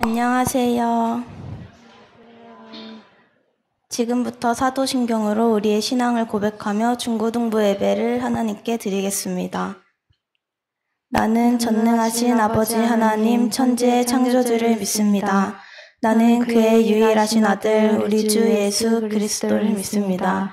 안녕하세요. 지금부터 사도신경으로 우리의 신앙을 고백하며 중고등부 예배를 하나님께 드리겠습니다. 나는 전능하신 아버지 하나님 천지의 창조주를 믿습니다. 나는 그의 유일하신 아들 우리 주 예수 그리스도를 믿습니다.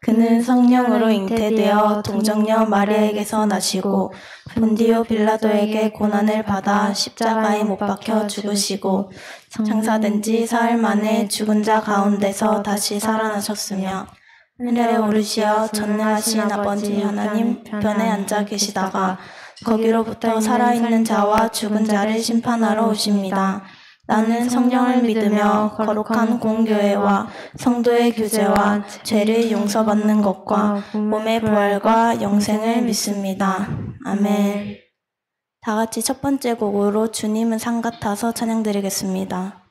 그는 성령으로 잉태되어 동정녀 마리아에게서 나시고 본디오 빌라도에게 고난을 받아 십자가에 못 박혀 죽으시고 장사된 지 사흘 만에 죽은 자 가운데서 다시 살아나셨으며 하늘에 오르시어 전능하신 아버지 하나님 편에 앉아 계시다가 거기로부터 살아있는 자와 죽은 자를 심판하러 오십니다. 나는 성령을 믿으며 거룩한 공교회와 성도의 교제와 죄를 용서받는 것과 몸의 부활과 영생을 믿습니다. 아멘. 다 같이 첫 번째 곡으로 주님은 산 같아서 찬양드리겠습니다.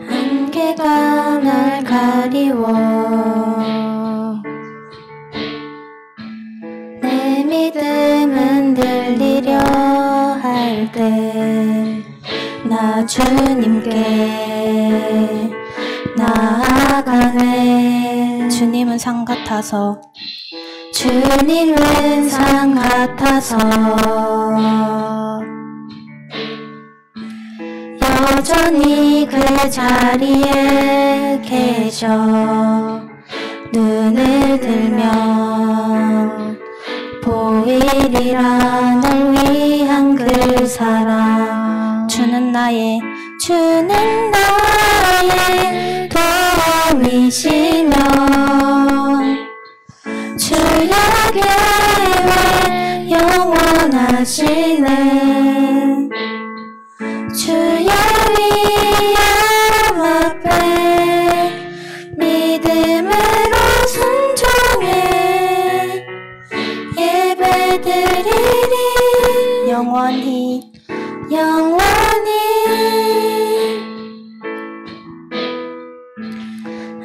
안개가 날 가리워 내 믿음은 들리려 할 때 나 주님께 나아가네. 주님은 산 같아서 주님은 산 같아서 여전히 그 자리에 계셔. 눈을 들면 보이리라 널 위한 그 사랑. 주는 나의 도움이시며 주의 계획 영원하시네. 주의 위엄 앞에 믿음으로 순종해 예배드리리. 영원히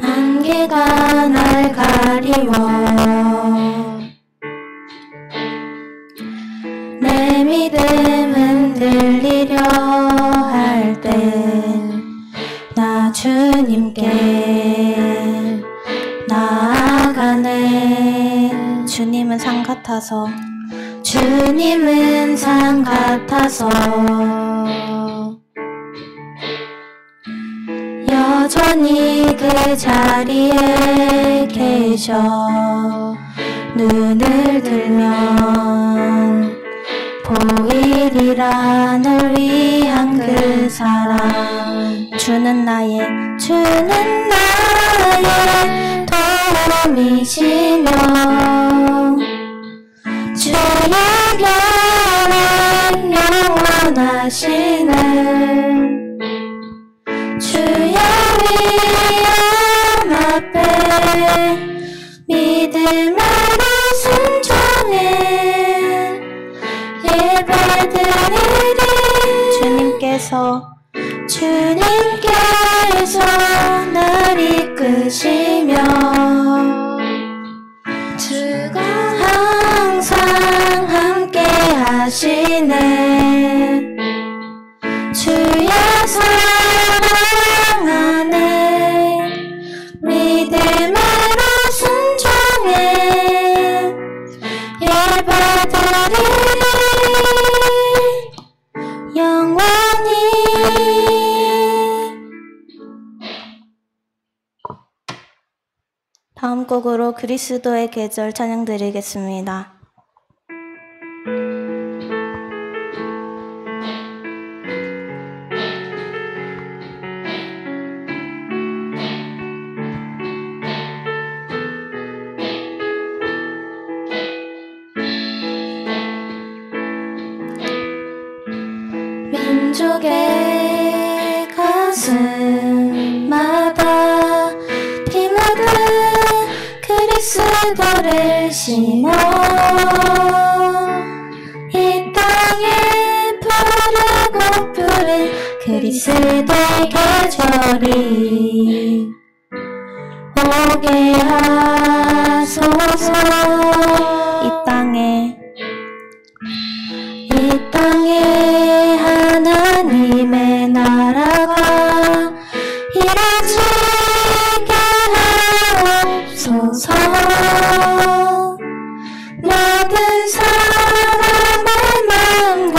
안개가 날 가리워 내 믿음은 들리려 할 때 나 주님께 나아가네. 주님은 산 같아서 주님은 산 같아서 여전히 그 자리에 계셔. 눈을 들면 보이리라 널 위한 그 사랑. 주는 나의 도움이시며 주의 계획 영원하시네. 주의 위엄 앞에 믿음으로 순종해 예배드리리. 주님께서 날 이끄시며 주가 항상 함께 하시네. 주의 사랑 안에 믿음으로 순종해 예배드리리. 영원히. 다음 곡으로 그리스도의 계절 찬양드리겠습니다. 민족의 가슴마다 피 묻은 그리스도를 심어 이 푸른 그리스도의 계절이 오게 하소서. 이 땅에 하나님의 나라가 이루어지게 하옵소서. 모든 사람의 마음과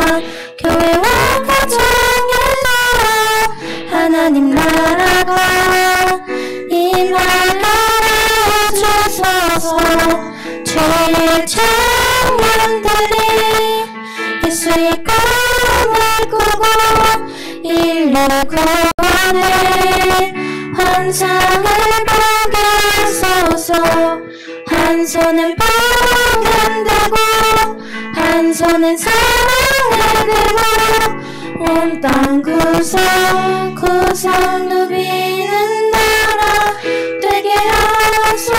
교회와 가정에서 하나님 나라가 임하게 해주소서. 주의 청년들이 예수의 꿈을 꾸고 인류 구원의 환상을 보게 하소서. 한 손은 뽕을 들고 한 손은 사랑을 들고 온 땅 구성 누비는 나라 되게 하소서.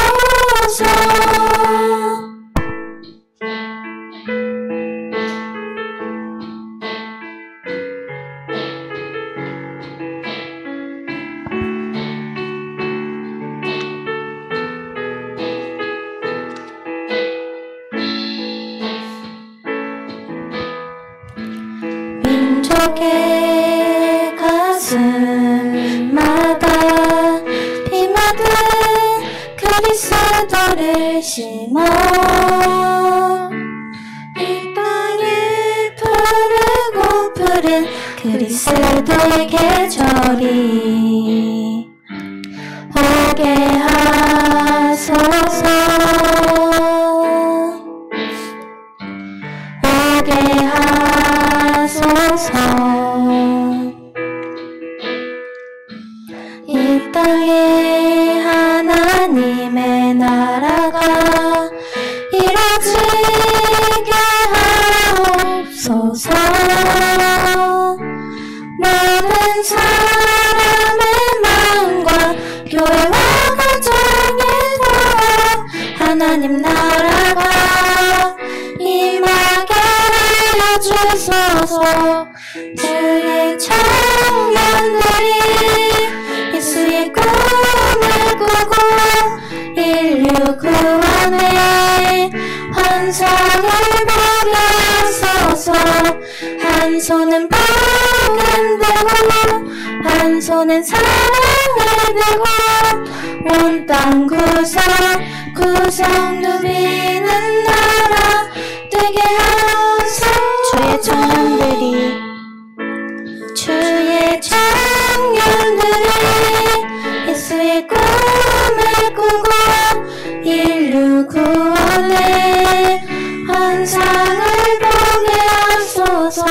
민족의 가슴마다 피맞은 그리스도를 심어 이 땅에 푸르고 푸른 그리스도의 계절이 오게 하소서. 오게 하소서. 이 땅에 하나님의 나라가 이루어지게 하옵소서. 모든 사람의 마음과 교회와 가정에서 하나님 나라가 임하게 하여주소서. 주의 청년들이 예수의 꿈을 꾸고 인류 구원의 환상을 보게 하소서. 한 손은 뽕을 들고 한 손은 사랑을 들고 온 땅 구성 누비는 나라 되게 하소서. 주의 청년들이 예수의 꿈을 꾸고 인류 구원의 환상을 보게 하소서.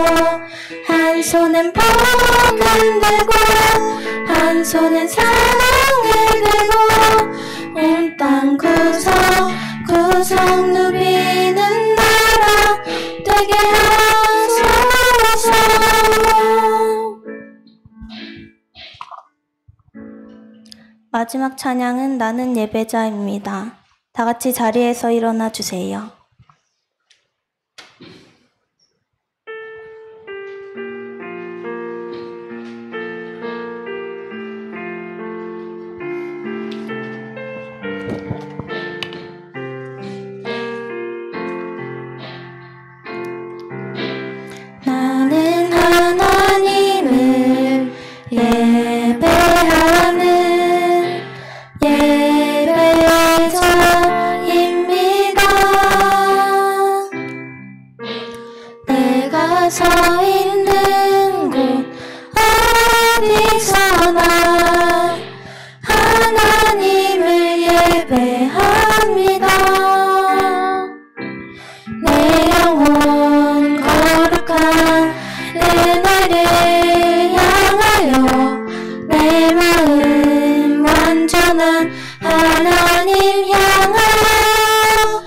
한 손은 뽕을 들고 한 손은 사랑을 들고 온 땅 구성 누비는 나라 되게 하소서. 마지막 찬양은 나는 예배자입니다. 다 같이 자리에서 일어나 주세요. 나는 하나님을 예배하는 예배자입니다. 내가 서 있는 곳 어디서나 하나님을 예배합니다. 내 영혼 거룩한 내 나를 향하여 내 마음 완전한 하나님 향하여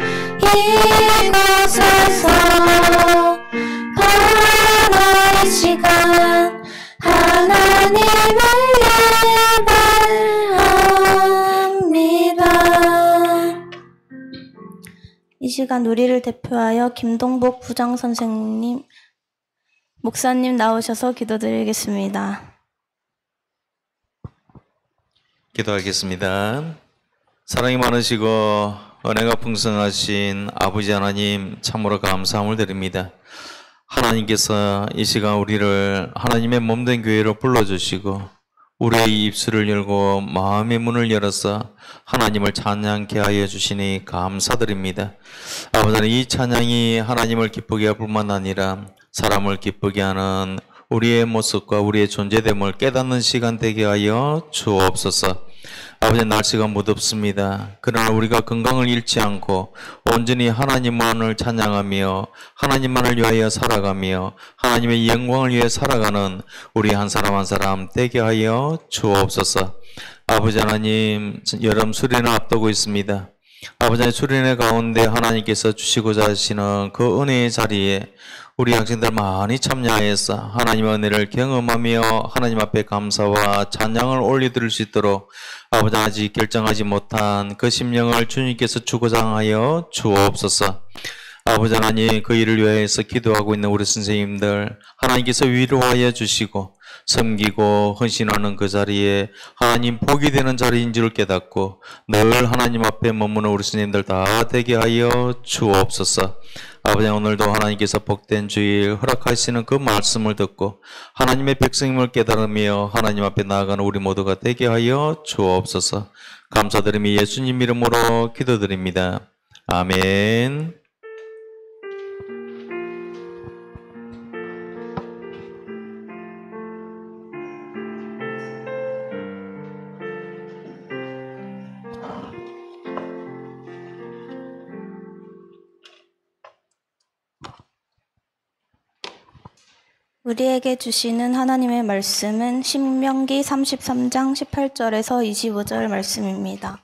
이곳에서 바로 이 시간 하나님을 예배합니다. 이 시간 우리를 대표하여 김동복 부장선생님 목사님 나오셔서 기도드리겠습니다. 기도하겠습니다. 사랑이 많으시고 은혜가 풍성하신 아버지 하나님, 참으로 감사함을 드립니다. 하나님께서 이 시간 우리를 하나님의 몸된 교회로 불러주시고 우리의 입술을 열고 마음의 문을 열어서 하나님을 찬양케 하여 주시니 감사드립니다. 아버지, 이 찬양이 하나님을 기쁘게 할 뿐만 아니라 사람을 기쁘게 하는 우리의 모습과 우리의 존재됨을 깨닫는 시간 되게 하여 주옵소서. 아버지, 날씨가 무덥습니다. 그러나 우리가 건강을 잃지 않고 온전히 하나님만을 찬양하며 하나님만을 위하여 살아가며 하나님의 영광을 위해 살아가는 우리 한 사람 한 사람 되게 하여 주옵소서. 아버지 하나님, 여름 수련을 앞두고 있습니다. 아버지, 수련회 가운데 하나님께서 주시고자 하시는 그 은혜의 자리에 우리 학생들 많이 참여하여서 하나님의 은혜를 경험하며 하나님 앞에 감사와 찬양을 올려드릴 수 있도록 아버지, 아직 결정하지 못한 그 심령을 주님께서 주고장하여 주옵소서. 아버지 하나님, 그 일을 위해서 기도하고 있는 우리 선생님들 하나님께서 위로하여 주시고 섬기고 헌신하는 그 자리에 하나님 복이 되는 자리인 줄 깨닫고 늘 하나님 앞에 머무는 우리 선생님들 다 되게 하여 주옵소서. 아버지, 오늘도 하나님께서 복된 주일 허락하시는 그 말씀을 듣고 하나님의 백성임을 깨달으며 하나님 앞에 나아가는 우리 모두가 되게 하여 주옵소서. 감사드리며 예수님 이름으로 기도드립니다. 아멘. 우리에게 주시는 하나님의 말씀은 신명기 33장 18절에서 25절 말씀입니다.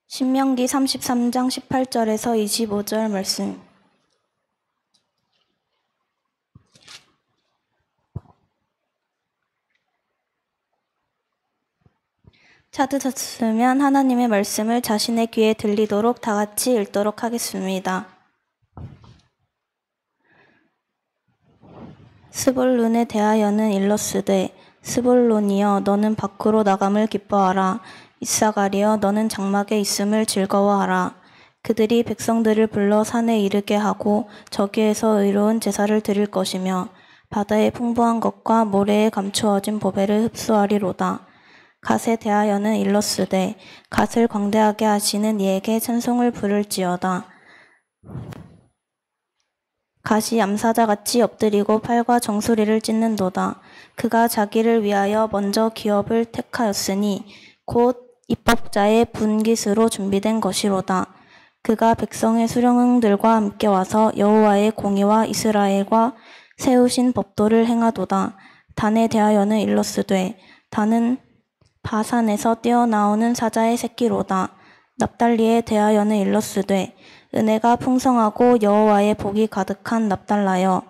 신명기 33장 18절에서 25절 말씀. 찾으셨으면 하나님의 말씀을 자신의 귀에 들리도록 다 같이 읽도록 하겠습니다. 스볼론에 대하여는 일러스되, 스볼론이여 너는 밖으로 나감을 기뻐하라. 이사가리여 너는 장막에 있음을 즐거워하라. 그들이 백성들을 불러 산에 이르게 하고 저기에서 의로운 제사를 드릴 것이며 바다의 풍부한 것과 모래에 감추어진 보배를 흡수하리로다. 갓에 대하여는 일러스되, 갓을 광대하게 하시는 이에게 찬송을 부를지어다. 갓이 암사자같이 엎드리고 팔과 정수리를 찢는도다. 그가 자기를 위하여 먼저 기업을 택하였으니 곧 입법자의 분깃으로 준비된 것이로다. 그가 백성의 수령들과 함께 와서 여호와의 공의와 이스라엘과 세우신 법도를 행하도다. 단에 대하여는 일러스되, 단은 바산에서 뛰어나오는 사자의 새끼로다. 납달리에 대하여는 일러스되, 은혜가 풍성하고 여호와의 복이 가득한 납달라여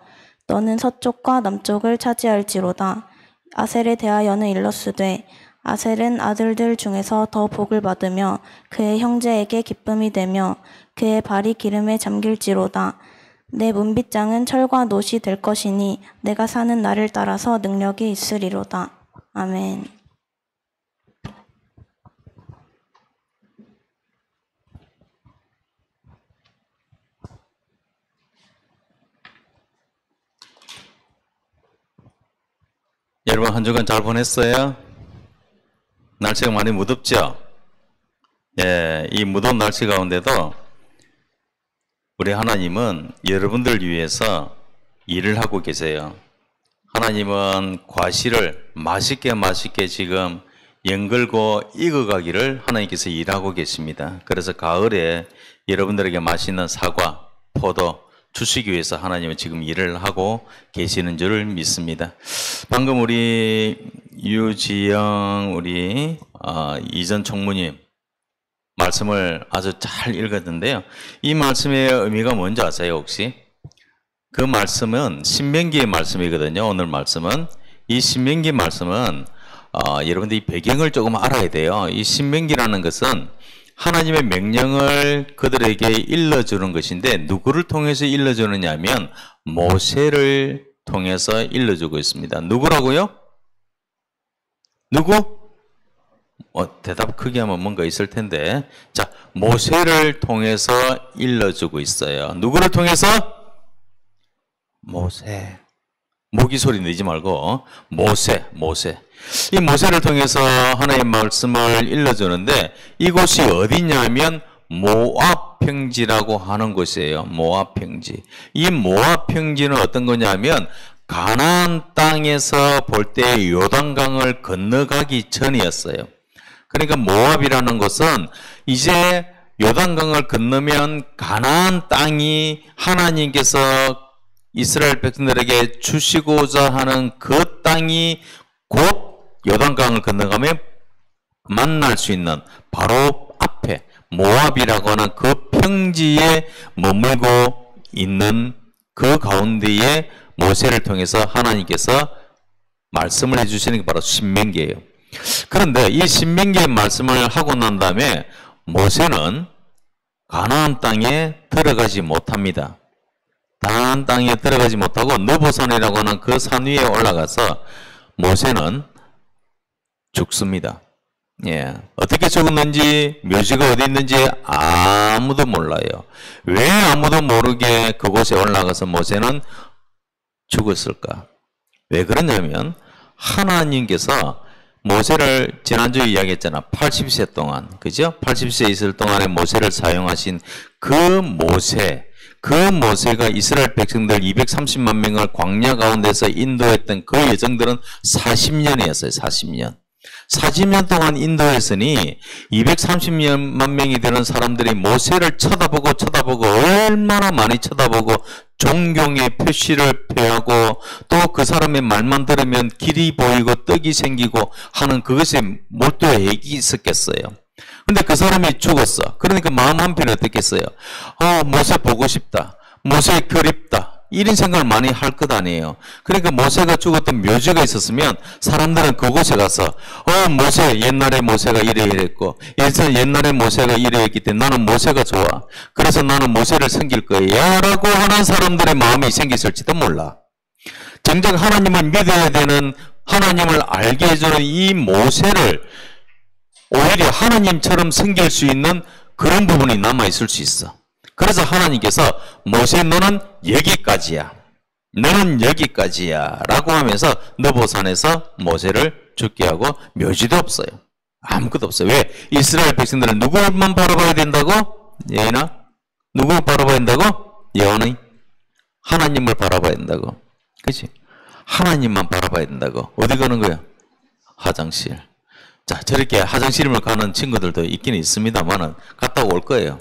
너는 서쪽과 남쪽을 차지할지로다. 아셀에 대하여는 일러스되, 아셀은 아들들 중에서 더 복을 받으며 그의 형제에게 기쁨이 되며 그의 발이 기름에 잠길지로다. 내 문빗장은 철과 놋이 될 것이니 내가 사는 날을 따라서 능력이 있으리로다. 아멘. 여러분, 한 주간 잘 보냈어요? 날씨가 많이 무덥죠? 예, 이 무더운 날씨 가운데도 우리 하나님은 여러분들 위해서 일을 하고 계세요. 하나님은 과실을 맛있게 지금 연걸고 익어가기를 하나님께서 일하고 계십니다. 그래서 가을에 여러분들에게 맛있는 사과, 포도 주시기 위해서 하나님은 지금 일을 하고 계시는 줄을 믿습니다. 방금 우리 유지영 우리 이전 총무님 말씀을 아주 잘 읽었는데요. 이 말씀의 의미가 뭔지 아세요, 혹시? 그 말씀은 신명기의 말씀이거든요. 오늘 말씀은 이 신명기 말씀은 여러분들 이 배경을 조금 알아야 돼요. 이 신명기라는 것은 하나님의 명령을 그들에게 일러주는 것인데 누구를 통해서 일러주느냐 하면 모세를 통해서 일러주고 있습니다. 누구라고요? 누구? 대답 크게 하면 뭔가 있을 텐데. 자, 모세를 통해서 일러주고 있어요. 누구를 통해서? 모세. 모기 소리 내지 말고 모세. 이 모세를 통해서 하나님의 말씀을 일러주는데 이곳이 어디냐면 모압 평지라고 하는 곳이에요. 모압 평지. 이 모압 평지는 어떤 거냐면 가나안 땅에서 볼 때 요단강을 건너가기 전이었어요. 그러니까 모압이라는 것은 이제 요단강을 건너면 가나안 땅이 하나님께서 이스라엘 백성들에게 주시고자 하는 그 땅이 곧 요단강을 건너가면 만날 수 있는 바로 앞에 모압이라고 하는 그 평지에 머물고 있는 그 가운데에 모세를 통해서 하나님께서 말씀을 해주시는 게 바로 신명기예요. 그런데 이 신명기의 말씀을 하고 난 다음에 모세는 가나안 땅에 들어가지 못합니다. 가나안 땅에 들어가지 못하고 느보산이라고 하는 그 산 위에 올라가서 모세는 죽습니다. 예. 어떻게 죽었는지, 묘지가 어디 있는지 아무도 몰라요. 왜 아무도 모르게 그곳에 올라가서 모세는 죽었을까? 왜 그러냐면 하나님께서 모세를 지난주에 이야기했잖아. 80세 동안, 그죠? 80세 있을 동안에 모세를 사용하신 그 모세가 이스라엘 백성들 230만 명을 광야 가운데서 인도했던 그 여정들은 40년이었어요. 40년. 40년 동안 인도했으니 230만 명이 되는 사람들이 모세를 쳐다보고 얼마나 많이 쳐다보고 존경의 표시를 표하고 또 그 사람의 말만 들으면 길이 보이고 떡이 생기고 하는 그것에 몰두해 있었겠어요. 근데 그 사람이 죽었어. 그러니까 마음 한편에 어떻겠어요? 모세 보고 싶다. 모세 그립다. 이런 생각을 많이 할 것 아니에요. 그러니까 모세가 죽었던 묘지가 있었으면 사람들은 그곳에 가서 모세, 옛날에 모세가 이랬고 옛날에 모세가 이랬기 때문에 나는 모세가 좋아. 그래서 나는 모세를 섬길 거야 라고 하는 사람들의 마음이 생겼을지도 몰라. 정작 하나님을 믿어야 되는, 하나님을 알게 해주는 이 모세를 오히려 하나님처럼 섬길 수 있는 그런 부분이 남아있을 수 있어. 그래서 하나님께서 모세 너는 여기까지야. 너는 여기까지야. 라고 하면서 느보산에서 모세를 죽게 하고 묘지도 없어요. 아무것도 없어요. 왜? 이스라엘 백성들은 누구만 바라봐야 된다고? 예나? 누구를 바라봐야 된다고? 예언의 하나님을 바라봐야 된다고. 그치? 하나님만 바라봐야 된다고. 어디 가는 거야? 화장실. 자, 저렇게 화장실을 가는 친구들도 있긴 있습니다만은 갔다 올 거예요.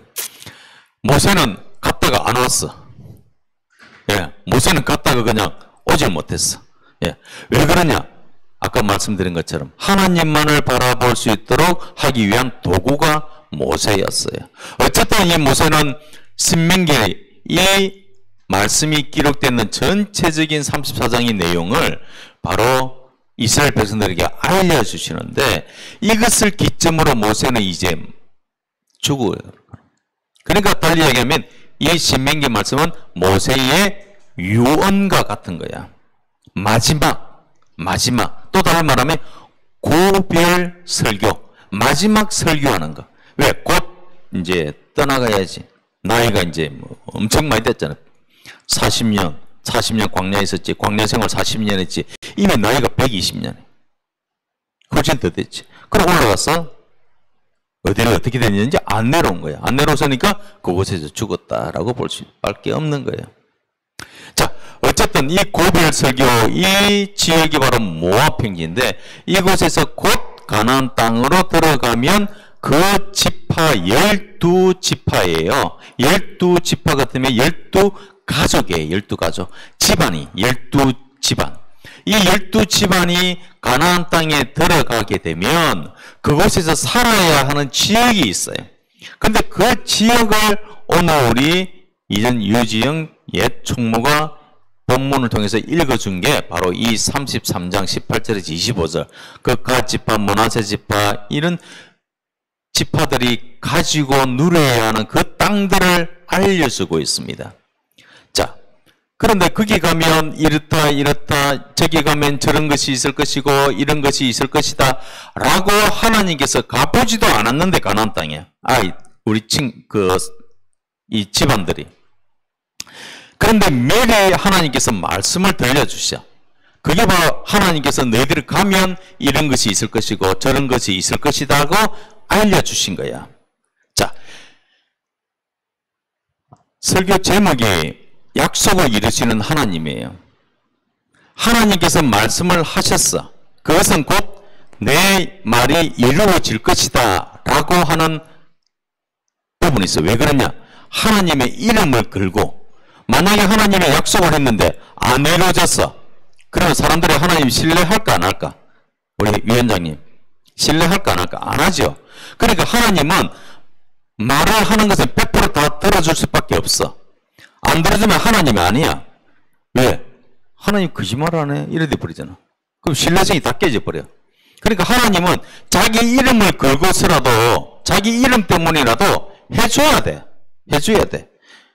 모세는 갔다가 안 왔어. 예, 모세는 갔다가 그냥 오질 못했어. 예, 왜 그러냐? 아까 말씀드린 것처럼 하나님만을 바라볼 수 있도록 하기 위한 도구가 모세였어요. 어쨌든 이 모세는 신명기에 이 말씀이 기록되는 전체적인 34장의 내용을 바로 이스라엘 백성들에게 알려주시는데 이것을 기점으로 모세는 이제 죽어요. 그러니까 달리 얘기하면 이 신명기 말씀은 모세의 유언과 같은 거야. 마지막. 또 다른 말하면 고별 설교. 마지막 설교하는 거. 왜? 곧 이제 떠나가야지. 나이가 이제 뭐 엄청 많이 됐잖아. 40년 광야에 있었지. 광야 생활 40년 했지. 이미 나이가 120년. 훨씬 더 됐지. 그럼 올라가서 어디를 어떻게 됐는지 안 내려온 거야. 안 내려오니까 그곳에서 죽었다라고 볼 수밖에 없는 거예요. 자, 어쨌든 이 고별 설교, 이 지역이 바로 모압 평지인데 이곳에서 곧 가나안 땅으로 들어가면 그 지파 12지파예요. 12지파 같으면 12가족이에요. 12가족. 집안이 12집안. 이 12집안이 가나안 땅에 들어가게 되면 그곳에서 살아야 하는 지역이 있어요. 근데 그 지역을 오늘 우리 이전 유지영 옛 총무가 본문을 통해서 읽어준 게 바로 이 33장 18절에서 25절. 그 갓 지파, 므낫세 지파 이런 지파들이 가지고 누려야 하는 그 땅들을 알려주고 있습니다. 자, 그런데 거기 가면 이렇다 저기 가면 저런 것이 있을 것이고 이런 것이 있을 것이다 라고 하나님께서 가보지도 않았는데 가나안 땅에 우리 이 집안들이. 그런데 매일 하나님께서 말씀을 들려주셔. 그게 바로 하나님께서 너희들이 가면 이런 것이 있을 것이고 저런 것이 있을 것이다 하고 알려주신 거야. 자, 설교 제목이 약속을 이루시는 하나님이에요. 하나님께서 말씀을 하셨어. 그것은 곧 내 말이 이루어질 것이다 라고 하는 부분이 있어. 왜 그러냐? 하나님의 이름을 걸고 만약에 하나님의 약속을 했는데 안 이루어졌어. 그러면 사람들이 하나님 신뢰할까 안 할까? 우리 위원장님 신뢰할까 안 할까? 안 하죠. 그러니까 하나님은 말을 하는 것은 100% 다 들어줄 수밖에 없어. 안 들어주면 하나님이 아니야. 왜? 하나님 거짓말 안 해. 이래 돼 버리잖아. 그럼 신뢰성이 다 깨져 버려. 그러니까 하나님은 자기 이름을 걸고서라도 자기 이름 때문이라도 해줘야 돼. 해줘야 돼.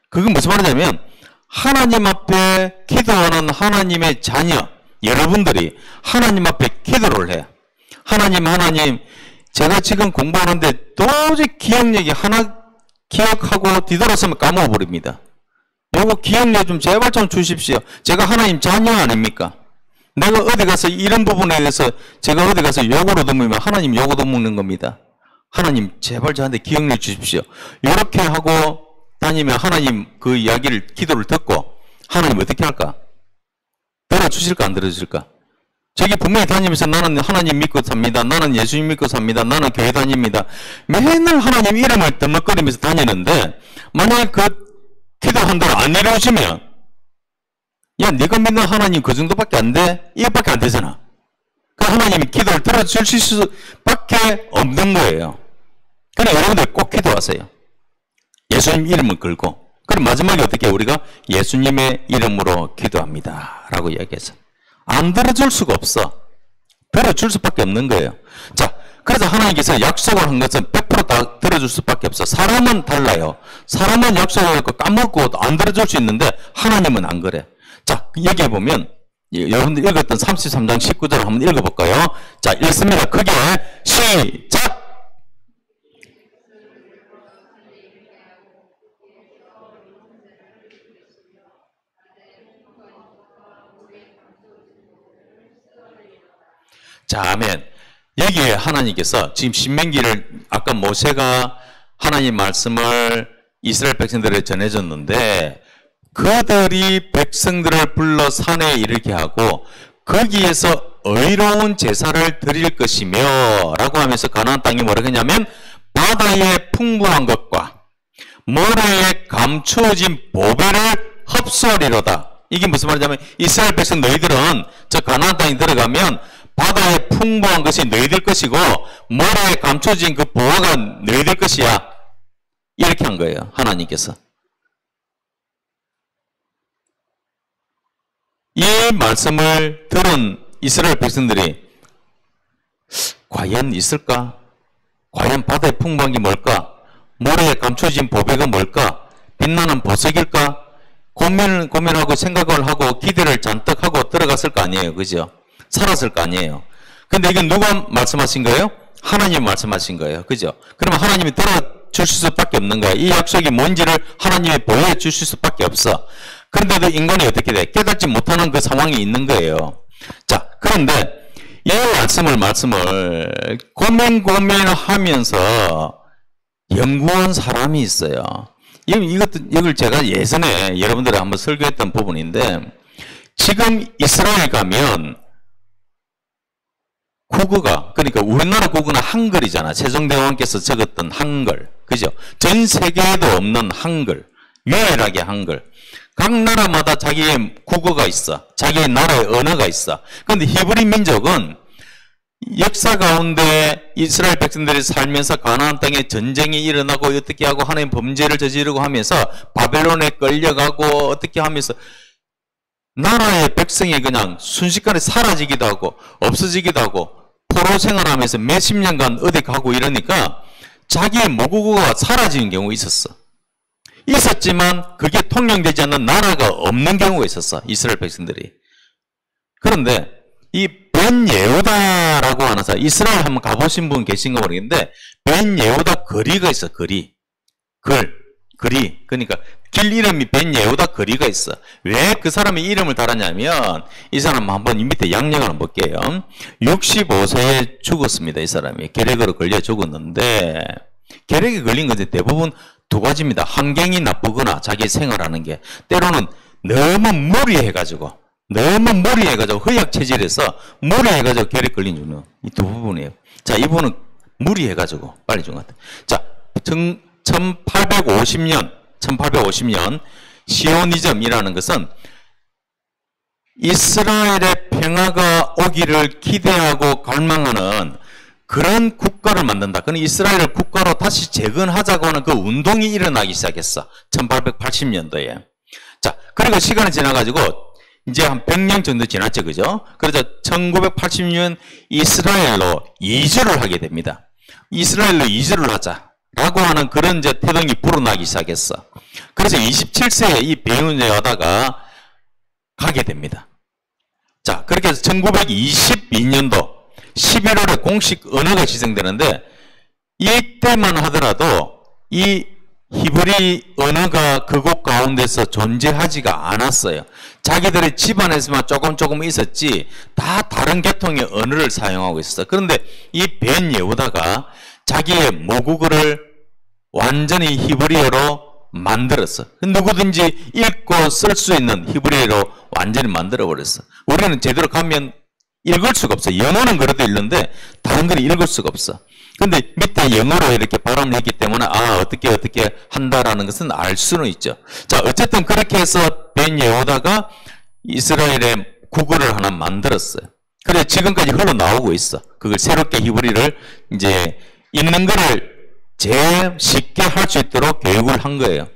그건 무슨 말이냐면 하나님 앞에 기도하는 하나님의 자녀 여러분들이 하나님 앞에 기도를 해. 하나님 제가 지금 공부하는데 도저히 기억력이 하나 기억하고 뒤돌아서면 까먹어버립니다. 요거 기억력 좀 제발 좀 주십시오. 제가 하나님 자녀 아닙니까? 내가 어디 가서 이런 부분에 대해서 제가 어디 가서 욕을 얻으면 하나님 욕 얻어먹는 겁니다. 하나님 제발 저한테 기억력 주십시오. 이렇게 하고 다니면 하나님 그 이야기를 기도를 듣고 하나님 어떻게 할까? 들어주실까 안 들어주실까? 저기 분명히 다니면서 나는 하나님 믿고 삽니다. 나는 예수님 믿고 삽니다. 나는 교회 다닙니다. 맨날 하나님 이름을 덤먹거리면서 다니는데 만약에 그 기도한 대로 안 이루어지면 야 네가 믿는 하나님 그 정도밖에 안 돼? 이것밖에 안 되잖아. 그 하나님이 기도를 들어주실 수밖에 없는 거예요. 그러니까 여러분들 꼭 기도하세요. 예수님 이름을 걸고. 그럼 마지막에 어떻게 우리가 예수님의 이름으로 기도합니다 라고 이야기해서 안 들어줄 수가 없어. 들어줄 수밖에 없는 거예요. 자, 그래서 하나님께서 약속을 한 것은 100%다 들어줄 수밖에 없어. 사람은 달라요. 사람은 약속을 했고 까먹고 안 들어줄 수 있는데 하나님은 안 그래. 자, 여기에 보면 여러분들 읽었던 33장 19절 한번 읽어볼까요? 자, 읽습니다. 크게 시작! 자, 아멘. 여기에 하나님께서 지금 신명기를 아까 모세가 하나님 말씀을 이스라엘 백성들에게 전해줬는데 그들이 백성들을 불러 산에 이르게 하고 거기에서 의로운 제사를 드릴 것이며 라고 하면서 가나안 땅이 뭐라고 했냐면 바다의 풍부한 것과 모래에 감추어진 보배를 흡수하리로다. 이게 무슨 말이냐면 이스라엘 백성 너희들은 저 가나안 땅에 들어가면 바다에 풍부한 것이 너희들 것이고 모래에 감춰진 그 보화가 너희들 것이야. 이렇게 한 거예요. 하나님께서. 이 말씀을 들은 이스라엘 백성들이 과연 있을까? 과연 바다에 풍부한 게 뭘까? 모래에 감춰진 보배가 뭘까? 빛나는 보석일까? 고민하고 생각을 하고 기대를 잔뜩 하고 들어갔을 거 아니에요. 그죠? 살았을 거 아니에요. 근데 이건 누가 말씀하신 거예요? 하나님 말씀하신 거예요. 그죠? 그러면 하나님이 들어주실 수밖에 없는 거예요. 이 약속이 뭔지를 하나님이 보여주실 수밖에 없어. 그런데도 인간이 어떻게 돼? 깨닫지 못하는 그 상황이 있는 거예요. 자, 그런데 이 말씀을 고민하면서 연구한 사람이 있어요. 이걸 제가 예전에 여러분들이 한번 설교했던 부분인데 지금 이스라엘 가면 국어가, 그러니까 우리나라 국어는 한글이잖아. 세종대왕께서 적었던 한글. 그죠? 전 세계에도 없는 한글. 유일하게 한글. 각 나라마다 자기의 국어가 있어. 자기의 나라의 언어가 있어. 그런데 히브리 민족은 역사 가운데 이스라엘 백성들이 살면서 가나안 땅에 전쟁이 일어나고 어떻게 하고 하나님 범죄를 저지르고 하면서 바벨론에 끌려가고 어떻게 하면서 나라의 백성이 그냥 순식간에 사라지기도 하고 없어지기도 하고 포로 생활하면서 몇십 년간 어디 가고 이러니까 자기의 모국어가 사라지는 경우가 있었어. 있었지만 그게 통용되지 않는 나라가 없는 경우가 있었어. 이스라엘 백성들이. 그런데 이 벤 예후다라고 하는 사람, 이스라엘 한번 가보신 분 계신가 모르겠는데 벤 예후다 거리가 있어. 거리. 거리. 그러니까 길 이름이 벤 예후다 거리가 있어. 왜 그 사람의 이름을 달았냐면 이 사람 한번 이 밑에 양력을 한번 볼게요. 65세에 죽었습니다. 이 사람이 계략으로 걸려 죽었는데 계략에 걸린 것은 대부분 두 가지입니다. 환경이 나쁘거나 자기 생활하는 게 때로는 너무 무리해가지고 허약 체질에서 무리해가지고 계략 걸린 이유는 이 두 부분이에요. 자, 이분은 무리해가지고 빨리 죽은 것 같아요. 자, 1850년 시오니즘이라는 것은 이스라엘의 평화가 오기를 기대하고 갈망하는 그런 국가를 만든다. 그는 이스라엘을 국가로 다시 재건하자고 하는 그 운동이 일어나기 시작했어. 1880년도에. 자, 그리고 시간이 지나가지고 이제 한 100년 정도 지났죠. 그죠? 그래서 1980년 이스라엘로 이주를 하게 됩니다. 이스라엘로 이주를 하자라고 하는 그런 이제 태동이 불어나기 시작했어. 그래서 27세에 이 베냐다가 가게 됩니다. 자, 그렇게 해서 1922년도 11월에 공식 언어가 지정되는데 이때만 하더라도 이 히브리 언어가 그곳 가운데서 존재하지가 않았어요. 자기들의 집안에서만 조금 있었지 다 다른 계통의 언어를 사용하고 있었어요. 그런데 이 벤 예후다가 자기의 모국어를 완전히 히브리어로 만들었어. 누구든지 읽고 쓸 수 있는 히브리어로 완전히 만들어버렸어. 우리는 제대로 가면 읽을 수가 없어. 영어는 그래도 읽는데 다른 건 읽을 수가 없어. 근데 밑에 영어로 이렇게 발음을 했기 때문에 어떻게 한다라는 것은 알 수는 있죠. 자, 어쨌든 그렇게 해서 벤 예후다가 이스라엘의 국어를 하나 만들었어요. 그래 지금까지 흘러나오고 있어. 그걸 새롭게 히브리를 이제 읽는 거를 제일 쉽게 할 수 있도록 교육을 한 거예요.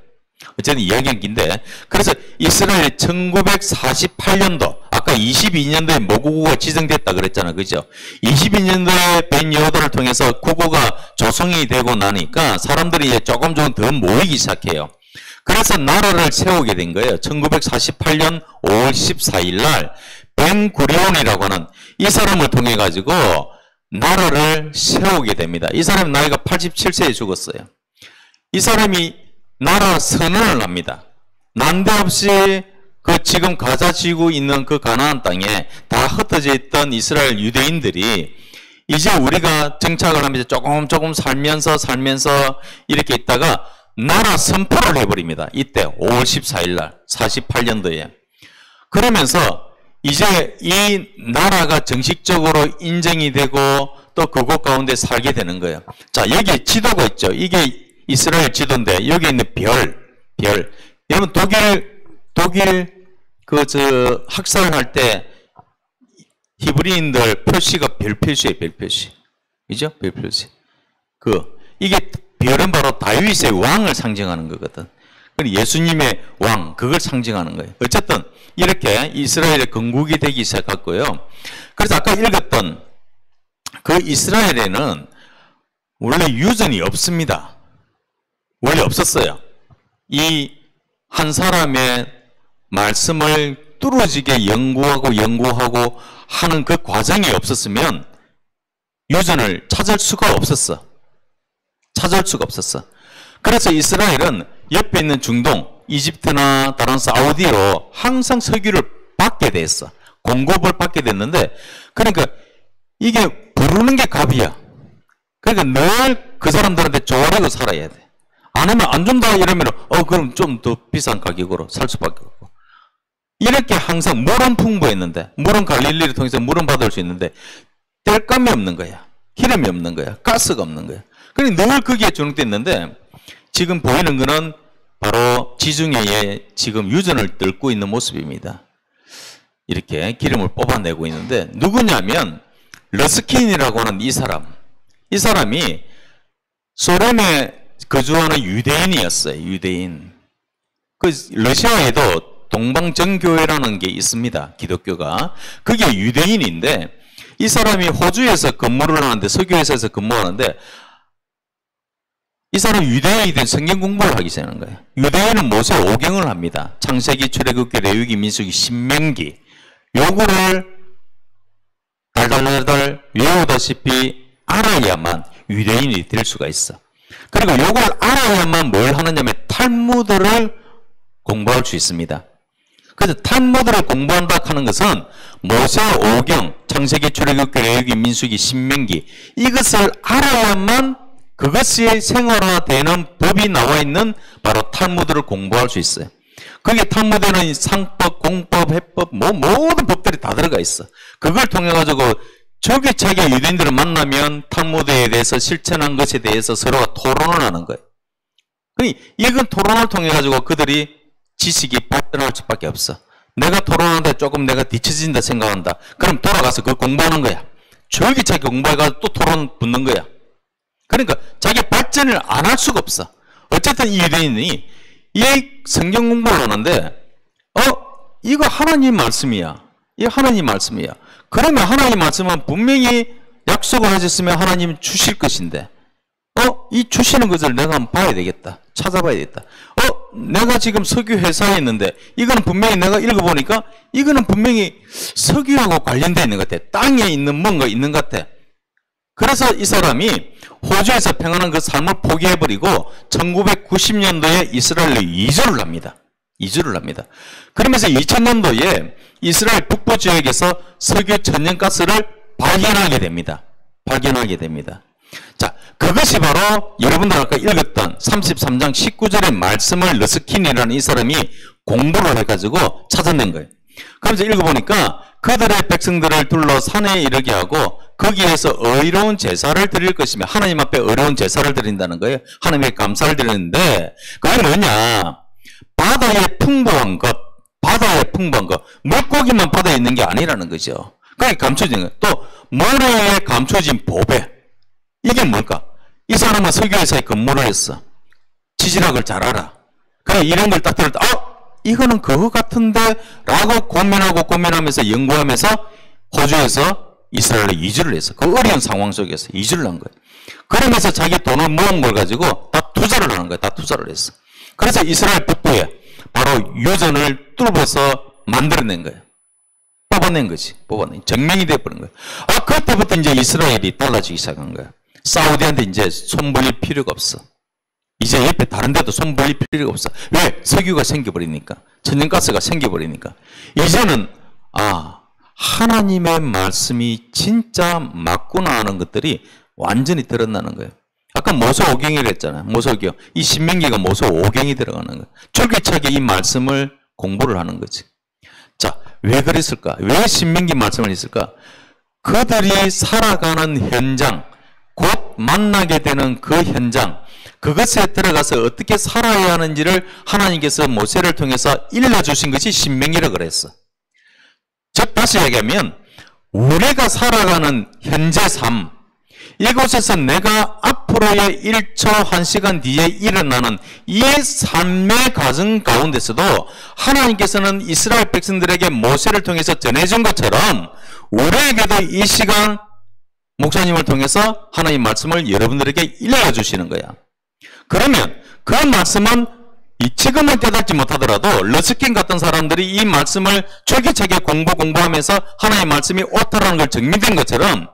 어쨌든 이야기는 긴데, 그래서 이스라엘이 1948년도, 아까 22년도에 모국어가 지정됐다 그랬잖아. 그죠? 22년도에 벤 예후다를 통해서 국어가 조성이 되고 나니까 사람들이 이제 조금 더 모이기 시작해요. 그래서 나라를 세우게 된 거예요. 1948년 5월 14일 날 벤구리온이라고 하는 이 사람을 통해 가지고 나라를 세우게 됩니다. 이 사람 나이가 87세에 죽었어요. 이 사람이 나라 선언을 합니다. 난데없이 그 지금 가자 지구 있는 그 가나안 땅에 다 흩어져 있던 이스라엘 유대인들이 이제 우리가 정착을 하면서 조금 살면서 이렇게 있다가 나라 선포를 해버립니다. 이때 5월 14일 날 48년도에. 그러면서 이제 이 나라가 정식적으로 인정이 되고 또 그곳 가운데 살게 되는 거예요. 자, 여기 지도가 있죠. 이게 이스라엘 지도인데 여기 있는 별. 여러분 독일 학살할 때 히브리인들 표시가 별 표시예요. 별 표시. 그죠? 별 표시. 이게 별은 바로 다윗의 왕을 상징하는 거거든. 예수님의 왕, 그걸 상징하는 거예요. 어쨌든 이렇게 이스라엘의 건국이 되기 시작했고요. 그래서 아까 읽었던 그 이스라엘에는 원래 유전이 없습니다. 원래 없었어요. 이 한 사람의 말씀을 뚫어지게 연구하고 하는 그 과정이 없었으면 유전을 찾을 수가 없었어. 그래서 이스라엘은 옆에 있는 중동, 이집트나 다른 사우디로 항상 석유를 받게 됐어. 공급을 받게 됐는데, 그러니까 이게 부르는 게 값이야. 그러니까 늘 그 사람들한테 조아리고 살아야 돼. 안 하면 안 준다 이러면 그럼 좀 더 비싼 가격으로 살 수밖에 없고. 이렇게 항상 물은 풍부했는데, 물은 갈릴리를 통해서 물은 받을 수 있는데 땔감이 없는 거야. 기름이 없는 거야. 가스가 없는 거야. 그러니까 늘 거기에 주눅됐는데 지금 보이는 거는 바로 지중해에 지금 유전을 뚫고 있는 모습입니다. 이렇게 기름을 뽑아내고 있는데 누구냐면 러스킨이라고 하는 이 사람이 소련에 거주하는 유대인이었어요. 유대인. 그 러시아에도 동방정교회라는 게 있습니다. 기독교가. 그게 유대인인데 이 사람이 호주에서 근무를 하는데 석유회사에서 근무하는데 이 사람이 유대인이 된 성경 공부를 하기 시작하는 거예요. 유대인은 모세 오경을 합니다. 창세기, 출애굽기, 레위기, 민수기, 신명기. 요거를 달달달달 외우다시피 알아야만 유대인이 될 수가 있어. 그리고 요걸 알아야만 뭘 하느냐면 탈무드를 공부할 수 있습니다. 그래서 탈무드를 공부한다 하는 것은 모세 오경, 창세기, 출애굽기, 레위기, 민수기, 신명기 이것을 알아야만 그것이 생활화되는 법이 나와 있는 바로 탈무드를 공부할 수 있어요. 거기에 탈무드는 상법, 공법, 해법, 모든 법들이 다 들어가 있어. 그걸 통해 가지고 저기차게 유대인들을 만나면 탈무드에 대해서 실천한 것에 대해서 서로가 토론을 하는 거예요. 이건 토론을 통해 가지고 그들이 지식이 발전할 수밖에 없어. 내가 토론하는데 조금 내가 뒤처진다 생각한다. 그럼 돌아가서 그걸 공부하는 거야. 저기차게 공부해가지고 또 토론 붙는 거야. 그러니까 자기 발전을 안 할 수가 없어. 어쨌든 이 유대인이 이 성경 공부를 하는데 이거 하나님 말씀이야. 이 하나님 말씀이야. 그러면 하나님 말씀은 분명히 약속을 하셨으면 하나님이 주실 것인데 이 주시는 것을 내가 한번 봐야 되겠다. 찾아봐야 되겠다. 내가 지금 석유 회사에 있는데 이거는 분명히 내가 읽어보니까 이거는 분명히 석유하고 관련되어 있는 것 같아. 땅에 있는 뭔가 있는 것 같아. 그래서 이 사람이 호주에서 평안한 그 삶을 포기해버리고 1990년도에 이스라엘로 이주를 합니다. 이주를 합니다. 그러면서 2000년도에 이스라엘 북부 지역에서 석유 천연가스를 발견하게 됩니다. 발견하게 됩니다. 자, 그것이 바로 여러분들 아까 읽었던 33장 19절의 말씀을 르스킨이라는 이 사람이 공부를 해가지고 찾아낸 거예요. 그러면서 읽어보니까 그들의 백성들을 둘러 산에 이르게 하고 거기에서 의로운 제사를 드릴 것이며 하나님 앞에 의로운 제사를 드린다는 거예요. 하나님께 감사를 드리는데 그게 뭐냐? 바다에 풍부한 것, 바다에 풍부한 것, 물고기만 바다에 있는 게 아니라는 거죠. 그게 감춰진 거예요. 또 모래에 감춰진 보배. 이게 뭘까? 이 사람은 석유회사에 근무를 했어. 지질학을 잘 알아. 그래 이런 걸 딱 들을 때 이거는 그거 같은데 라고 고민하면서 연구하면서 호주에서 이스라엘에 이주를 했어. 그 어려운 상황 속에서 이주를 한 거예요. 그러면서 자기 돈을 모은 걸 가지고 다 투자를 하는 거예요. 다 투자를 했어. 그래서 이스라엘 북부에 바로 유전을 뚫어서 만들어낸 거예요. 뽑아낸 거지. 뽑아낸. 증명이 되어버린 거예요. 그때부터 이제 이스라엘이 달라지기 시작한 거예요. 사우디한테 이제 손 벌릴 필요가 없어. 이제 옆에 다른 데도 손 벌릴 필요가 없어. 왜? 석유가 생겨버리니까. 천연가스가 생겨버리니까. 이제는 하나님의 말씀이 진짜 맞구나 하는 것들이 완전히 드러나는 거예요. 아까 모세 오경이라 했잖아요. 모세 오경. 이 신명기가 모세 오경이 들어가는 거예요. 줄기차게 이 말씀을 공부를 하는 거지. 자, 왜 그랬을까? 왜 신명기 말씀을 했을까? 그들이 살아가는 현장, 곧 만나게 되는 그 현장, 그것에 들어가서 어떻게 살아야 하는지를 하나님께서 모세를 통해서 일러주신 것이 신명기라고 그랬어. 즉 다시 얘기하면 우리가 살아가는 현재 삶, 이곳에서 내가 앞으로의 1초 1시간 뒤에 일어나는 이 삶의 과정 가운데서도 하나님께서는 이스라엘 백성들에게 모세를 통해서 전해준 것처럼 우리에게도 이 시간 목사님을 통해서 하나님 말씀을 여러분들에게 일러주시는 거야. 그러면 그 말씀은 지금은 깨닫지 못하더라도 러스킨 같은 사람들이 이 말씀을 줄기차게 공부하면서 하나님의 말씀이 옳다라는 걸 증명된 것처럼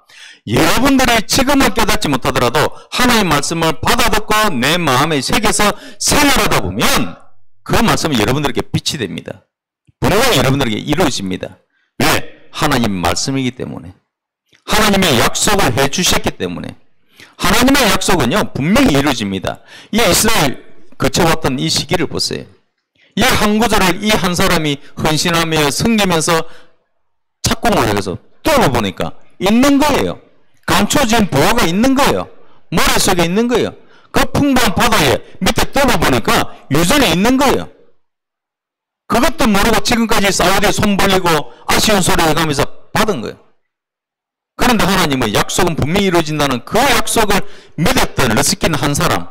여러분들이 지금은 깨닫지 못하더라도 하나님의 말씀을 받아듣고 내 마음에 새겨서 생활하다 보면 그 말씀이 여러분들에게 빛이 됩니다. 분명히 여러분들에게 이루어집니다. 왜? 하나님 말씀이기 때문에. 하나님의 약속을 해주셨기 때문에. 하나님의 약속은요 분명히 이루어집니다. 이 이스라엘 거쳐왔던 이 시기를 보세요. 이 한 구절을 이 한 사람이 헌신하며 섬기면서 착공을 해서 뚫어보니까 있는 거예요. 감춰진 보화가 있는 거예요. 모래 속에 있는 거예요. 그 풍부한 바다에 밑에 뚫어보니까 유전이 있는 거예요. 그것도 모르고 지금까지 사우디에 손 벌리고 아쉬운 소리 해가면서 받은 거예요. 그런데 하나님은 약속은 분명히 이루어진다는 그 약속을 믿었던 르스킨 한 사람,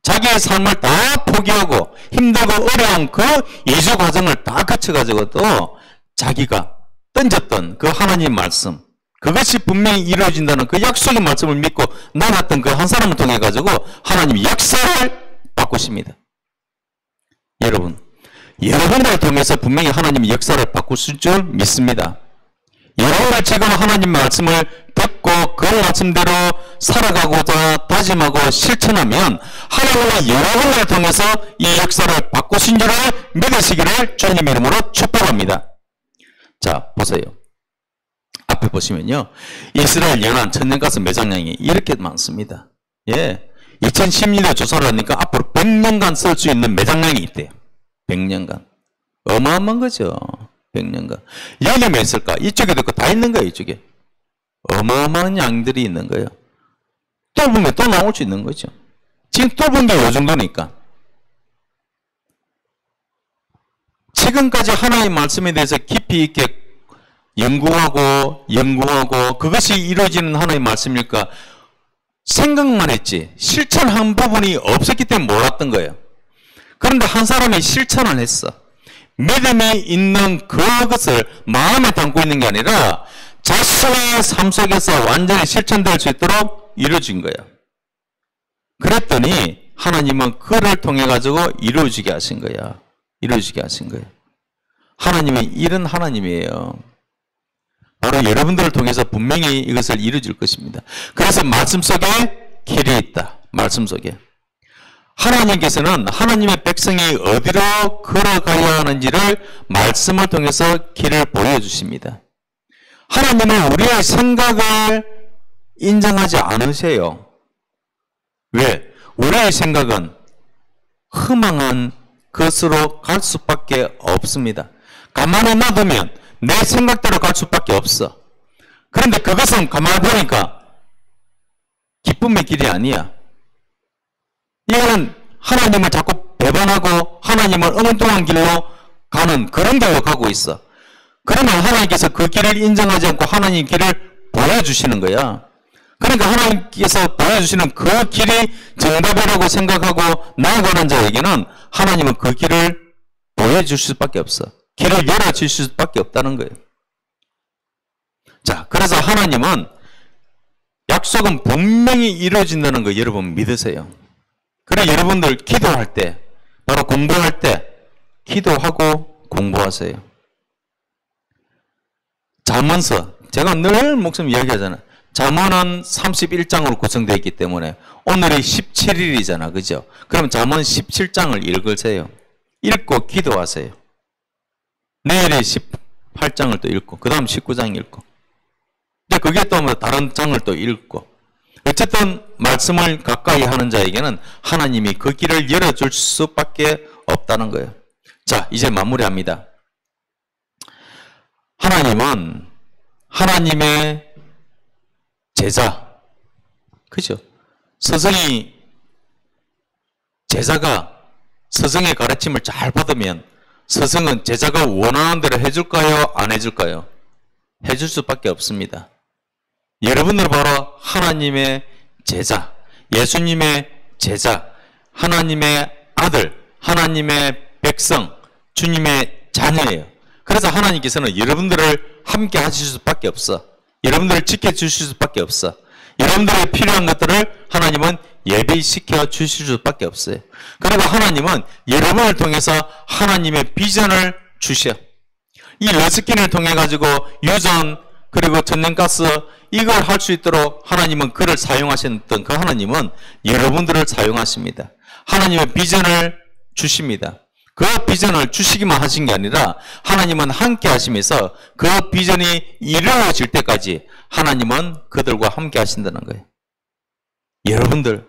자기의 삶을 다 포기하고 힘들고 어려운 그 이주 과정을 다 거쳐가지고도 자기가 던졌던 그 하나님 말씀, 그것이 분명히 이루어진다는 그 약속의 말씀을 믿고 나갔던 그 한 사람을 통해 가지고 하나님이 역사를 바꾸십니다. 여러분, 여러분을 통해서 분명히 하나님이 역사를 바꾸실 줄 믿습니다. 여러분을 지금 하나님 말씀을 듣고 그 말씀대로 살아가고자 다짐하고 실천하면 하나님은 여러분을 통해서 이 역사를 바꾸신 줄을 믿으시기를 주님 이름으로 축복합니다. 자, 보세요. 앞에 보시면요. 이스라엘 연안 천년가스 매장량이 이렇게 많습니다. 예. 2010년에 조사를 하니까 앞으로 100년간 쓸 수 있는 매장량이 있대요. 100년간. 어마어마한 거죠. 100년간. 여기 몇 있을까? 이쪽에도 있고 다 있는 거예요, 이쪽에. 어마어마한 양들이 있는 거예요. 뚫으면 또 나올 수 있는 거죠. 지금 뚫은 게 요 정도니까. 지금까지 하나님의 말씀에 대해서 깊이 있게 연구하고 그것이 이루어지는 하나님의 말씀일까? 생각만 했지 실천한 부분이 없었기 때문에 몰랐던 거예요. 그런데 한 사람이 실천을 했어. 믿음이 있는 그것을 마음에 담고 있는 게 아니라 자신의 삶 속에서 완전히 실천될 수 있도록 이루어진 거예요. 그랬더니 하나님은 그를 통해 가지고 이루어지게 하신 거야. 이루어지게 하신 거예요. 하나님이 이런 하나님이에요. 바로 여러분들을 통해서 분명히 이것을 이루어질 것입니다. 그래서 말씀 속에 길이 있다. 말씀 속에. 하나님께서는 하나님의 백성이 어디로 걸어가야 하는지를 말씀을 통해서 길을 보여주십니다. 하나님은 우리의 생각을 인정하지 않으세요. 왜? 우리의 생각은 허망한 것으로 갈 수밖에 없습니다. 가만히 놔두면 내 생각대로 갈 수밖에 없어. 그런데 그것은 가만히 보니까 기쁨의 길이 아니야. 이거는 하나님을 자꾸 배반하고 하나님을 엉뚱한 길로 가는 그런 길로 가고 있어. 그러면 하나님께서 그 길을 인정하지 않고 하나님 길을 보여주시는 거야. 그러니까 하나님께서 보여주시는 그 길이 정답이라고 생각하고 나아가는 자에게는 하나님은 그 길을 보여주실 수밖에 없어. 길을 열어주실 수밖에 없다는 거예요. 자, 그래서 하나님은 약속은 분명히 이루어진다는 거 여러분 믿으세요. 그래 여러분들 기도할 때, 바로 공부할 때 기도하고 공부하세요. 잠언서, 제가 늘 목숨 이야기하잖아요. 잠언은 31장으로 구성되어 있기 때문에 오늘이 17일이잖아. 그죠? 그럼 잠언 17장을 읽으세요. 읽고 기도하세요. 내일에 18장을 또 읽고 그 다음 19장 읽고 그게 또 뭐 다른 장을 또 읽고 어쨌든 말씀을 가까이 하는 자에게는 하나님이 그 길을 열어줄 수밖에 없다는 거예요. 자, 이제 마무리합니다. 하나님은 하나님의 제자, 그죠? 스승이, 제자가 스승의 가르침을 잘 받으면 스승은 제자가 원하는 대로 해줄까요? 안 해줄까요? 해줄 수밖에 없습니다. 여러분들 바로 하나님의 제자, 예수님의 제자, 하나님의 아들, 하나님의 백성, 주님의 자녀예요. 그래서 하나님께서는 여러분들을 함께 하실 수밖에 없어. 여러분들을 지켜주실 수밖에 없어. 여러분들의 필요한 것들을 하나님은 예비시켜 주실 수밖에 없어요. 그리고 하나님은 여러분을 통해서 하나님의 비전을 주셔. 이 러스킨을 통해 가지고 유전 그리고 천연가스 이걸 할 수 있도록 하나님은 그를 사용하셨던 그 하나님은 여러분들을 사용하십니다. 하나님의 비전을 주십니다. 그 비전을 주시기만 하신 게 아니라 하나님은 함께 하시면서 그 비전이 이루어질 때까지 하나님은 그들과 함께 하신다는 거예요. 여러분들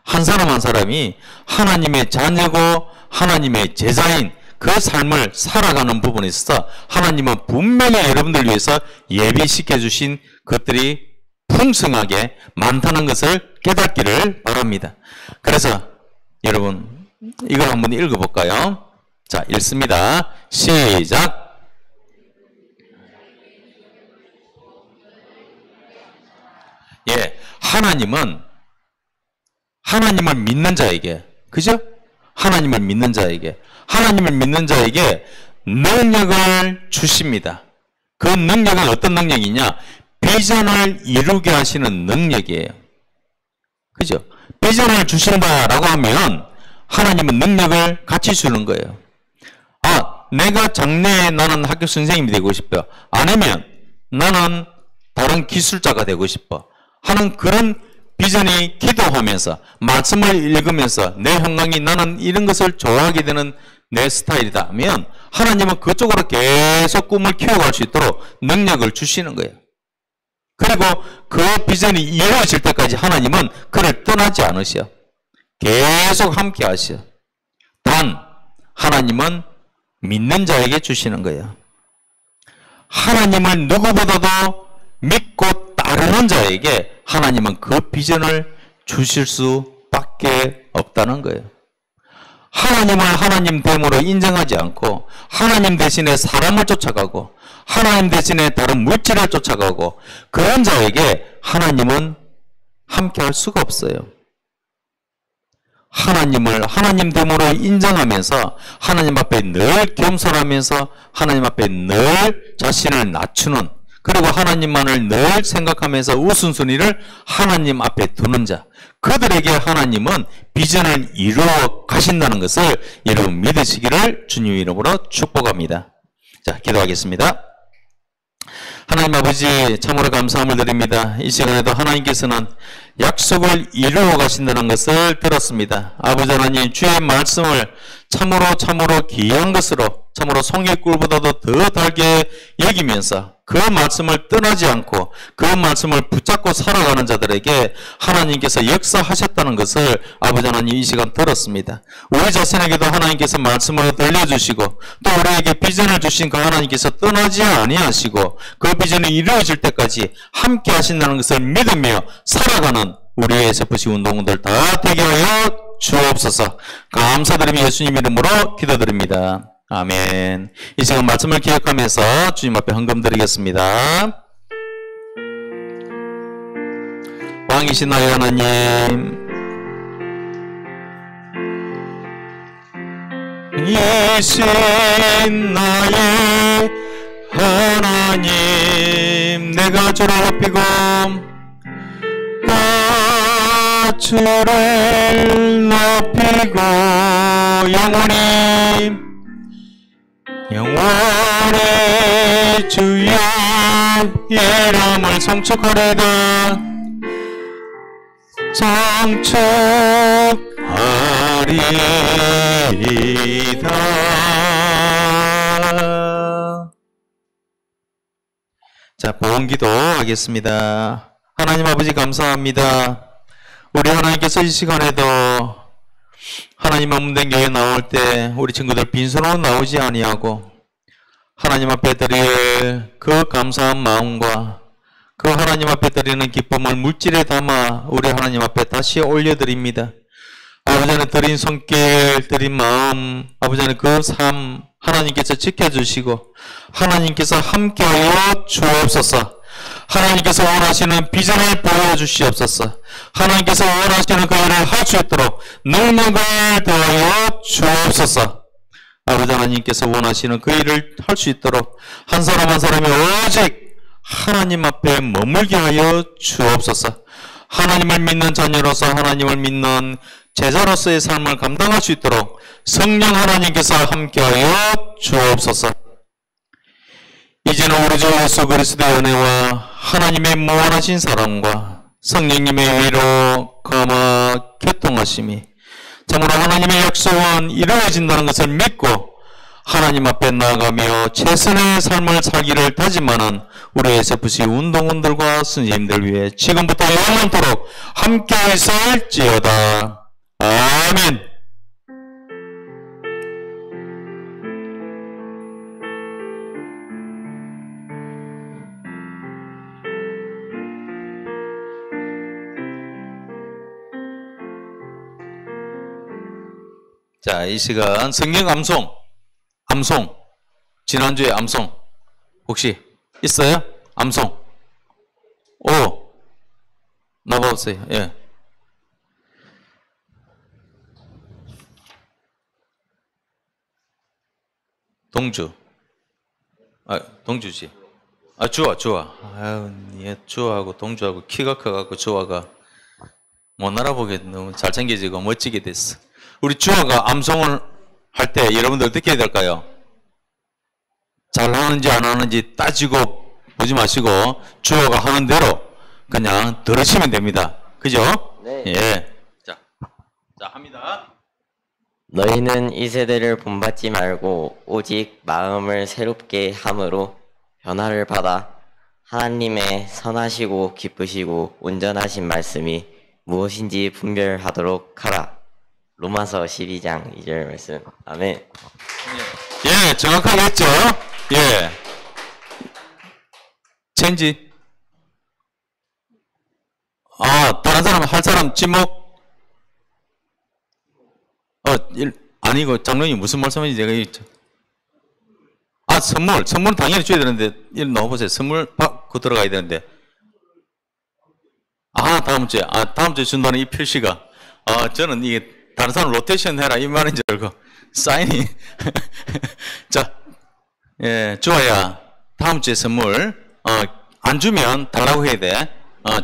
한 사람 한 사람이 하나님의 자녀고 하나님의 제자인 그 삶을 살아가는 부분에 있어서 하나님은 분명히 여러분들 위해서 예비시켜 주신 것들이 풍성하게 많다는 것을 깨닫기를 바랍니다. 그래서 여러분 이걸 한번 읽어볼까요? 자, 읽습니다. 시작. 예, 하나님을 믿는 자에게 그죠? 하나님을 믿는 자에게. 하나님을 믿는 자에게 능력을 주십니다. 그 능력은 어떤 능력이냐? 비전을 이루게 하시는 능력이에요. 그죠? 비전을 주신다라고 하면 하나님은 능력을 같이 주는 거예요. 아, 내가 장래에 나는 학교 선생님이 되고 싶어. 아니면 나는 다른 기술자가 되고 싶어. 하는 그런 비전이 기도하면서 말씀을 읽으면서 내 형광이 나는 이런 것을 좋아하게 되는 내 스타일이다 하면 하나님은 그쪽으로 계속 꿈을 키워갈 수 있도록 능력을 주시는 거예요. 그리고 그 비전이 이루어질 때까지 하나님은 그를 떠나지 않으셔. 계속 함께 하셔. 단 하나님은 믿는 자에게 주시는 거예요. 하나님을 누구보다도 믿고 따르는 자에게 하나님은 그 비전을 주실 수밖에 없다는 거예요. 하나님을 하나님 됨으로 인정하지 않고 하나님 대신에 사람을 쫓아가고 하나님 대신에 다른 물질을 쫓아가고 그런 자에게 하나님은 함께 할 수가 없어요. 하나님을 하나님 됨으로 인정하면서 하나님 앞에 늘 겸손하면서 하나님 앞에 늘 자신을 낮추는, 그리고 하나님만을 늘 생각하면서 우선순위를 하나님 앞에 두는 자, 그들에게 하나님은 비전을 이루어 가신다는 것을 여러분 믿으시기를 주님 이름으로 축복합니다. 자, 기도하겠습니다. 하나님 아버지, 참으로 감사함을 드립니다. 이 시간에도 하나님께서는 약속을 이루어 가신다는 것을 들었습니다. 아버지 하나님, 주의 말씀을 참으로 귀한 것으로, 참으로 송이꿀보다도 더 달게 여기면서 그 말씀을 떠나지 않고 그 말씀을 붙잡고 살아가는 자들에게 하나님께서 역사하셨다는 것을 아버지 하나님 이 시간 들었습니다. 우리 자신에게도 하나님께서 말씀을 들려주시고 또 우리에게 비전을 주신 그 하나님께서 떠나지 아니하시고 그 비전이 이루어질 때까지 함께 하신다는 것을 믿으며 살아가는 우리의 SFC 운동원들 다 되게 하여 주옵소서. 감사드리며 예수님 이름으로 기도드립니다. 아멘. 이 시간 말씀을 기억하면서 주님 앞에 헌금 드리겠습니다. 왕이신 나의 하나님, 이신 나의 하나님, 내가 주를 높이고 주를 높이고 영원히 주의 이름을 송축하리다. 송축하리이다. 자, 보험기도 하겠습니다. 하나님 아버지 감사합니다. 우리 하나님께서 이 시간에도 하나님 없는 교회 나올 때 우리 친구들 빈손으로 나오지 아니하고 하나님 앞에 드릴 그 감사한 마음과 그 하나님 앞에 드리는 기쁨을 물질에 담아 우리 하나님 앞에 다시 올려드립니다. 아버지 하나님 드린 손길, 드린 마음, 아버지 하나님 그 삶 하나님께서 지켜주시고 하나님께서 함께하여 주옵소서. 하나님께서 원하시는 비전을 보여주시옵소서. 하나님께서 원하시는 그 일을 할 수 있도록 능력을 더하여 주옵소서. 아버지 하나님께서 원하시는 그 일을 할 수 있도록 한 사람 한 사람이 오직 하나님 앞에 머물게 하여 주옵소서. 하나님을 믿는 자녀로서 하나님을 믿는 제자로서의 삶을 감당할 수 있도록 성령 하나님께서 함께하여 주옵소서. 이제는 우리 주 예수 그리스도의 은혜와 하나님의 무한하신 사랑과 성령님의 위로 감화 교통하심이 참으로 하나님의 약속은 이루어진다는 것을 믿고 하나님 앞에 나아가며 최선의 삶을 살기를 다짐하는 우리 SFC 운동원들과 선생님들 위해 지금부터 영원토록 함께 있을지어다. 아멘. 자, 이 시간 성경 암송, 지난주에 암송 혹시 있어요? 암송. 오, 나와보세요. 예. 동주. 동주지. 주아. 아유, 얘 주아하고 동주하고 키가 커갖고 주아가 못 알아보게 너무 잘생겨지고 멋지게 됐어. 우리 주아가 암송을 할 때 여러분들 어떻게 해야 될까요? 잘하는지 안 하는지 따지고 보지 마시고 주아가 하는 대로 그냥 들으시면 됩니다. 그죠? 네. 예. 자, 합니다. 너희는 이 세대를 본받지 말고 오직 마음을 새롭게 함으로 변화를 받아 하나님의 선하시고 기쁘시고 온전하신 말씀이 무엇인지 분별하도록 하라. 로마서 12장 2절 말씀. 아멘. 예, 정확하게 했죠? 예. 체인지. 다른 사람, 할 사람 지목. 아니고, 장로님 무슨 말씀인지 내가 선물 당연히 줘야 되는데, 일 넣어보세요. 선물 받고 들어가야 되는데. 다음 주에 준다는 이 표시가, 저는 이게 다른 사람 로테이션 해라 이 말인 줄 알고, 사인이. 자, 예, 주아야, 다음 주에 선물, 안 주면 달라고 해야 돼.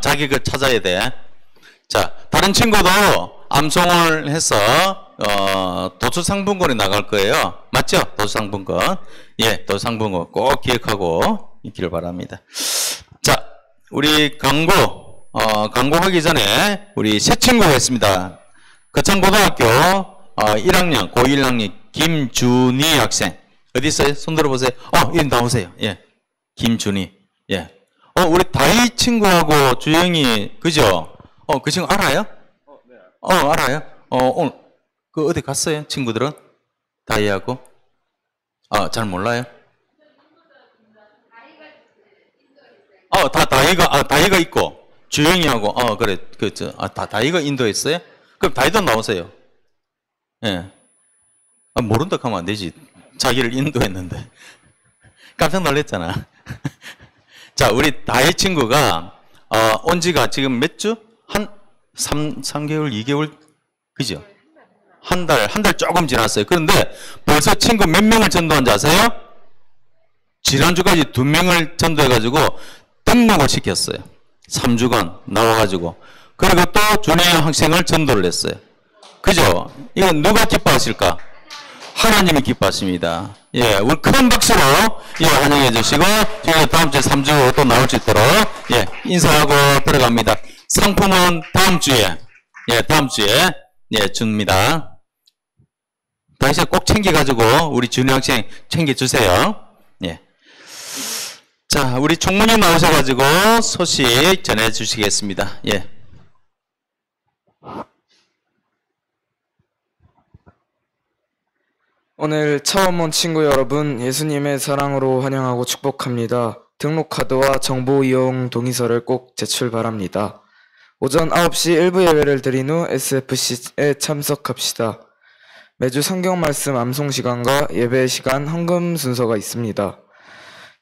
자기 거 찾아야 돼. 자, 다른 친구도 암송을 해서, 도서상품권에 나갈 거예요. 맞죠? 도서상품권. 예, 도서상품권 꼭 기억하고 있기를 바랍니다. 자, 우리 광고하기 전에 우리 새 친구가 있습니다. 거창고등학교 1학년, 고1학년 김준희 학생. 어디 있어요? 손 들어보세요. 여기 나오세요. 예. 김준희. 예. 우리 다희 친구하고 주영이, 그죠? 그 친구 알아요? 네. 알아요? 오늘, 어디 갔어요? 친구들은? 다희하고? 잘 몰라요? 다희가 있고, 주영이하고, 그래, 다희가 인도했어요? 그럼 다희도 나오세요. 예. 모른다 하면 안 되지. 자기를 인도했는데. 깜짝 놀랐잖아. 자, 우리 다희 친구가, 온 지가 지금 몇 주? 3개월, 2개월? 그죠? 한 달 조금 지났어요. 그런데 벌써 친구 몇 명을 전도한 줄 아세요? 지난주까지 2명을 전도해가지고 등록을 시켰어요. 3주간 나와가지고. 그리고 또 준혜 학생을 전도를 했어요. 그죠? 이건 누가 기뻐하실까? 하나님이 기뻐하십니다. 예, 우리 큰 박수로, 예, 환영해 주시고, 저희 다음 주에 3주 또 나올 수 있도록, 예, 인사하고 들어갑니다. 상품은 다음 주에, 예, 줍니다. 다시 꼭 챙겨가지고, 우리 준혜 학생 챙겨주세요. 예. 자, 우리 총무님 나오셔가지고, 소식 전해주시겠습니다. 예. 오늘 처음 온 친구 여러분, 예수님의 사랑으로 환영하고 축복합니다. 등록카드와 정보 이용 동의서를 꼭 제출 바랍니다. 오전 9시 1부 예배를 드린 후 SFC에 참석합시다. 매주 성경 말씀 암송 시간과 예배 시간 헌금 순서가 있습니다.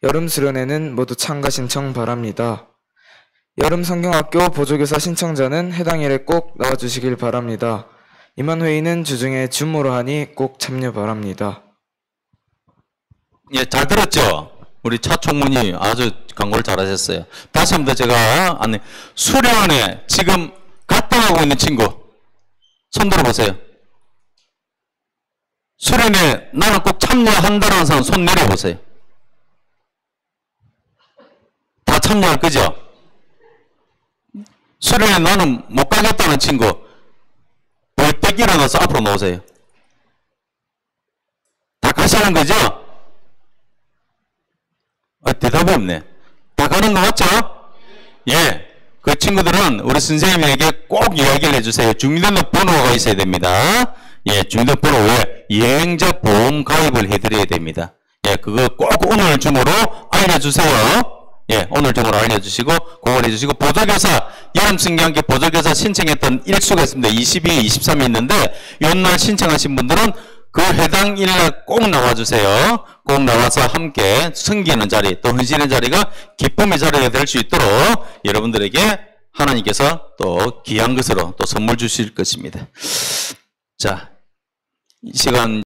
여름 수련회는 모두 참가 신청 바랍니다. 여름 성경학교 보조교사 신청자는 해당 일에 꼭 나와주시길 바랍니다. 이번 회의는 주중에 줌으로 하니 꼭 참여 바랍니다. 예, 잘 들었죠? 우리 차 총무님 아주 광고를 잘하셨어요. 다시 한번 제가 수련회 지금 갔다 오고 있는 친구 손 들어보세요. 수련회 나는 꼭 참여한다는 사람 손 내려보세요. 다 참여할 거죠? 수련회 나는 못 가겠다는 친구 벌떡 일어나서 앞으로 나오세요. 다 가시는 거죠? 대답이 없네. 다 가는 거 맞죠? 예. 그 친구들은 우리 선생님에게 꼭 이야기를 해주세요. 주민등록번호가 있어야 됩니다. 예, 주민등록번호 외에 여행자 보험 가입을 해드려야 됩니다. 예, 그거 꼭 오늘 중으로 알려주세요. 예, 오늘 중으로 알려주시고, 그걸 해주시고, 보조교사, 여름성경학교 보조교사 신청했던 일수가 있습니다. 22, 23이 있는데, 요날 신청하신 분들은 그 해당 일날 꼭 나와주세요. 꼭 나와서 함께 섬기는 자리, 또 헌신의 자리가 기쁨의 자리가 될 수 있도록 여러분들에게 하나님께서 또 귀한 것으로 또 선물 주실 것입니다. 자, 이 시간